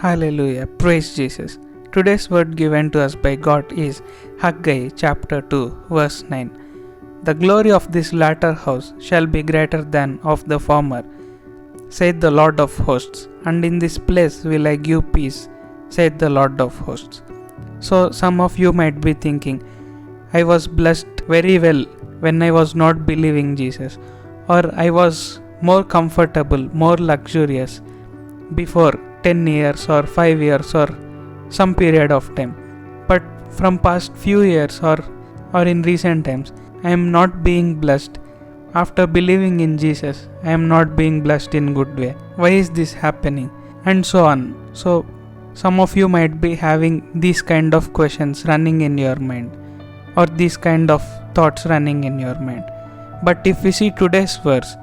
Hallelujah. Praise Jesus. Today's word given to us by God is Haggai chapter 2 verse 9. The glory of this latter house shall be greater than of the former, saith the Lord of hosts, and in this place will I give peace, saith the Lord of hosts. So some of you might be thinking, I was blessed very well when I was not believing Jesus, or I was more comfortable, more luxurious before 10 years or 5 years or some period of time. But from past few years or in recent times, I am not being blessed. After believing in Jesus, I am not being blessed in good way. Why is this happening? And so on. So some of you might be having these kind of questions running in your mind, or these kind of thoughts running in your mind. But if we see today's verse,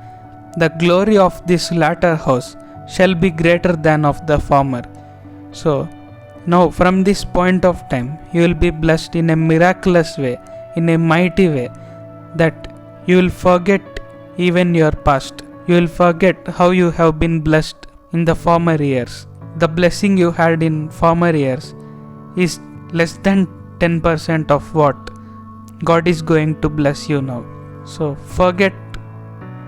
the glory of this latter house shall be greater than of the former. So now from this point of time, you will be blessed in a miraculous way, in a mighty way, that you will forget even your past. You will forget how you have been blessed in the former years. The blessing you had in former years is less than 10% of what God is going to bless you now. So forget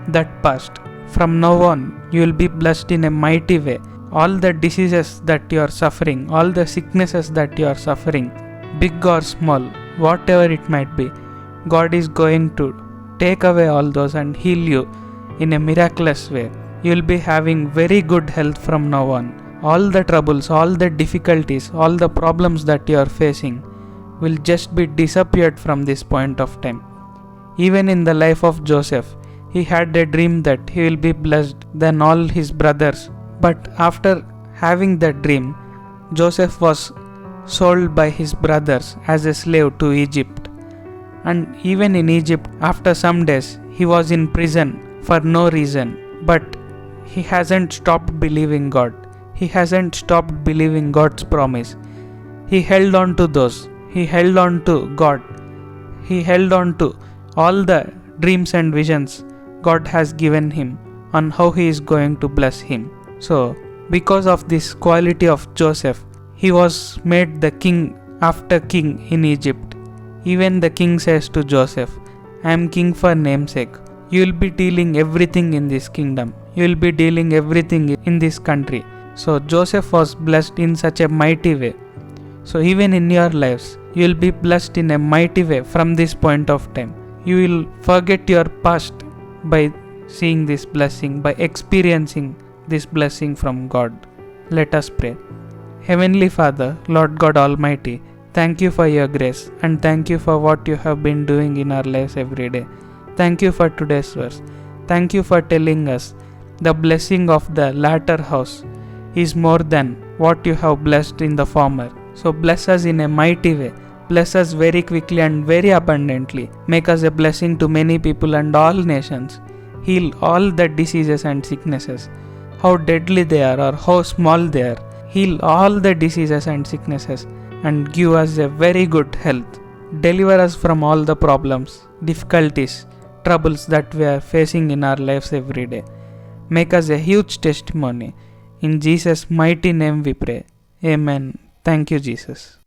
that past. From now on, you will be blessed in a mighty way. All the diseases that you are suffering, all the sicknesses that you are suffering, big or small, whatever it might be, God is going to take away all those and heal you in a miraculous way. You will be having very good health from now on. All the troubles, all the difficulties, all the problems that you are facing will just be disappeared from this point of time. Even in the life of Joseph, he had a dream that he will be blessed than all his brothers. But after having that dream, Joseph was sold by his brothers as a slave to Egypt. And even in Egypt, after some days, he was in prison for no reason. But he hasn't stopped believing God. He hasn't stopped believing God's promise. He held on to those. He held on to God. He held on to all the dreams and visions God has given him on how he is going to bless him. So, because of this quality of Joseph, he was made the king after king in Egypt. Even the king says to Joseph, I am king for namesake. You will be dealing everything in this kingdom. You will be dealing everything in this country. So Joseph was blessed in such a mighty way. So even in your lives, you will be blessed in a mighty way from this point of time. You will forget your past by seeing this blessing, by experiencing this blessing from God. Let us pray. Heavenly Father, Lord God Almighty, thank you for your grace and thank you for what you have been doing in our lives every day. Thank you for today's verse. Thank you for telling us the blessing of the latter house is more than what you have blessed in the former. So bless us in a mighty way. Bless us very quickly and very abundantly. Make us a blessing to many people and all nations. Heal all the diseases and sicknesses, how deadly they are or how small they are. Heal all the diseases and sicknesses and give us a very good health. Deliver us from all the problems, difficulties, troubles that we are facing in our lives every day. Make us a huge testimony. In Jesus' mighty name we pray. Amen. Thank you, Jesus.